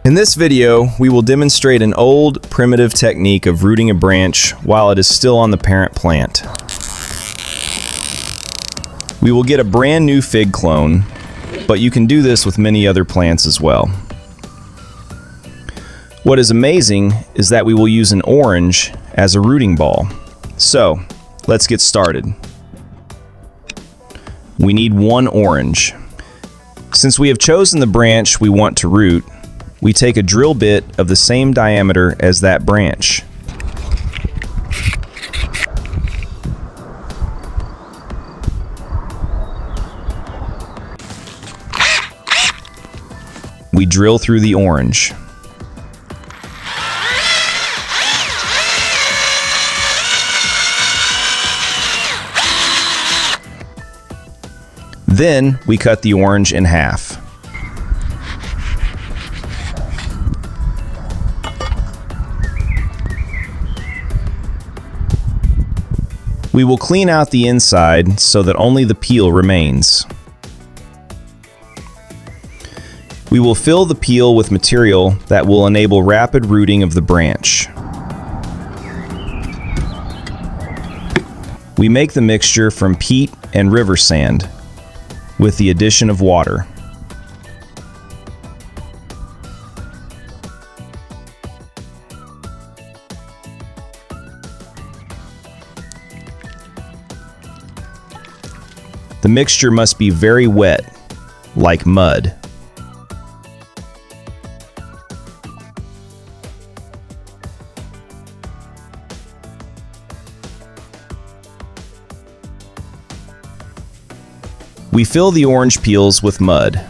In this video, we will demonstrate an old, primitive technique of rooting a branch while it is still on the parent plant. We will get a brand new fig clone, but you can do this with many other plants as well. What is amazing is that we will use an orange as a rooting ball. So, let's get started. We need one orange. Since we have chosen the branch we want to root, we take a drill bit of the same diameter as that branch. We drill through the orange. Then we cut the orange in half. We will clean out the inside so that only the peel remains. We will fill the peel with material that will enable rapid rooting of the branch. We make the mixture from peat and river sand, with the addition of water. The mixture must be very wet, like mud. We fill the orange peels with mud.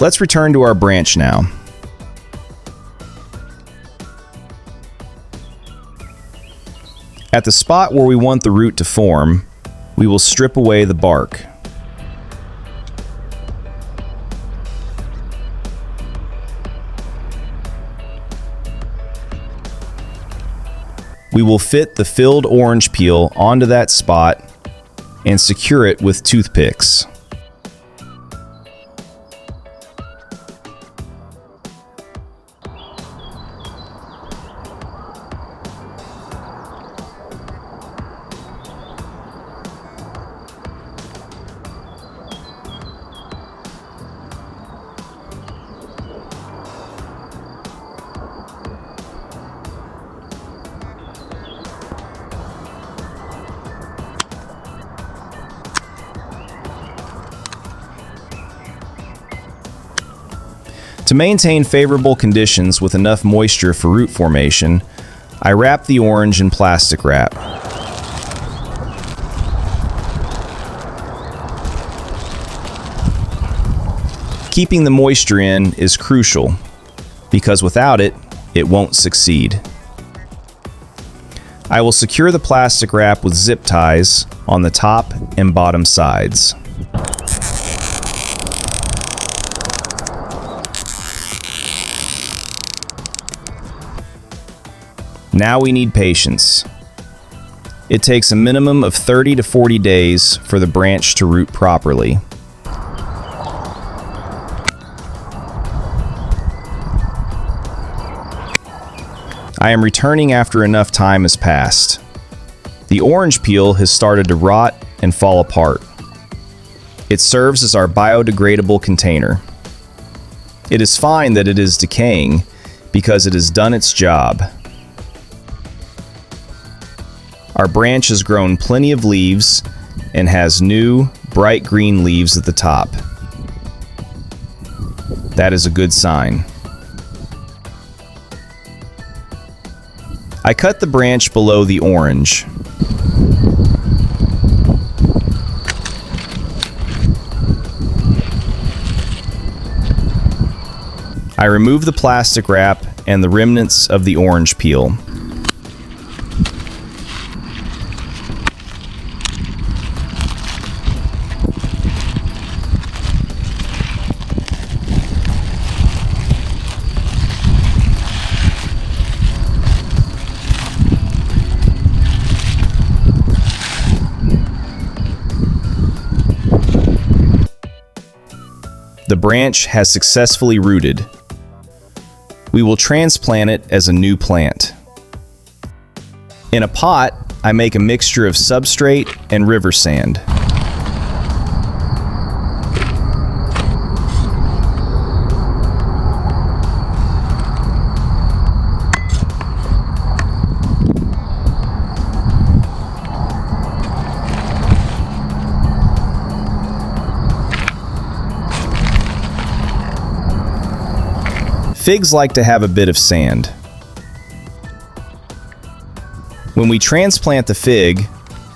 Let's return to our branch now. At the spot where we want the root to form, we will strip away the bark. We will fit the filled orange peel onto that spot and secure it with toothpicks. To maintain favorable conditions with enough moisture for root formation, I wrap the orange in plastic wrap. Keeping the moisture in is crucial, because without it, it won't succeed. I will secure the plastic wrap with zip ties on the top and bottom sides. Now we need patience. It takes a minimum of 30 to 40 days for the branch to root properly. I am returning after enough time has passed. The orange peel has started to rot and fall apart. It serves as our biodegradable container. It is fine that it is decaying because it has done its job. Our branch has grown plenty of leaves and has new, bright green leaves at the top. That is a good sign. I cut the branch below the orange. I remove the plastic wrap and the remnants of the orange peel. The branch has successfully rooted. We will transplant it as a new plant. In a pot, I make a mixture of substrate and river sand. Figs like to have a bit of sand. When we transplant the fig,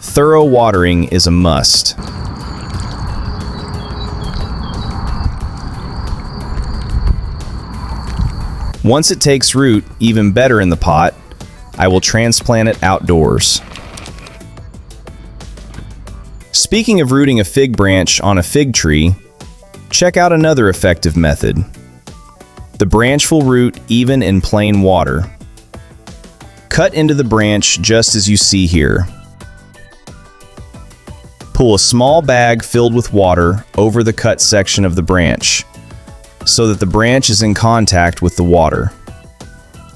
thorough watering is a must. Once it takes root, even better in the pot, I will transplant it outdoors. Speaking of rooting a fig branch on a fig tree, check out another effective method. The branch will root even in plain water. Cut into the branch just as you see here. Pull a small bag filled with water over the cut section of the branch, so that the branch is in contact with the water.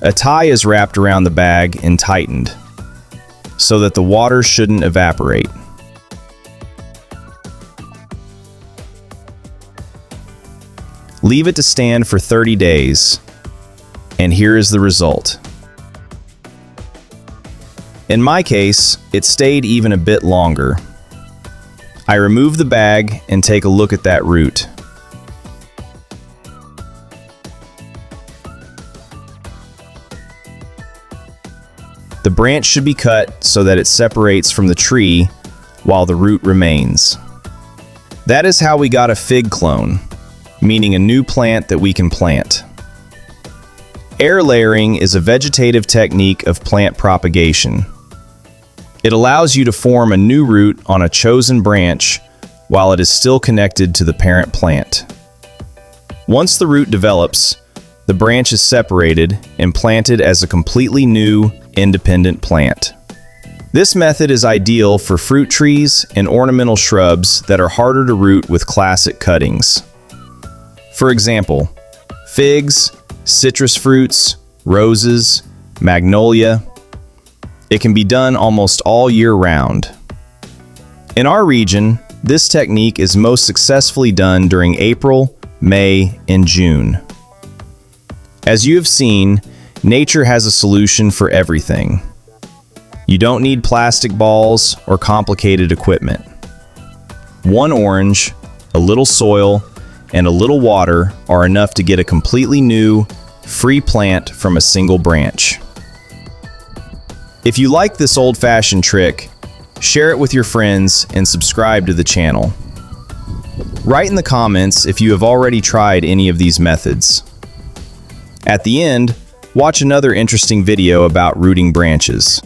A tie is wrapped around the bag and tightened, so that the water shouldn't evaporate. Leave it to stand for 30 days, and here is the result. In my case, it stayed even a bit longer. I remove the bag and take a look at that root. The branch should be cut so that it separates from the tree while the root remains. That is how we got a fig clone, meaning a new plant that we can plant. Air layering is a vegetative technique of plant propagation. It allows you to form a new root on a chosen branch while it is still connected to the parent plant. Once the root develops, the branch is separated and planted as a completely new, independent plant. This method is ideal for fruit trees and ornamental shrubs that are harder to root with classic cuttings. For example, figs, citrus fruits, roses, magnolia. It can be done almost all year round. In our region, this technique is most successfully done during April, May, and June. As you have seen, nature has a solution for everything. You don't need plastic balls or complicated equipment. One orange, a little soil, and a little water are enough to get a completely new, free plant from a single branch. If you like this old-fashioned trick, share it with your friends and subscribe to the channel. Write in the comments if you have already tried any of these methods. At the end, watch another interesting video about rooting branches.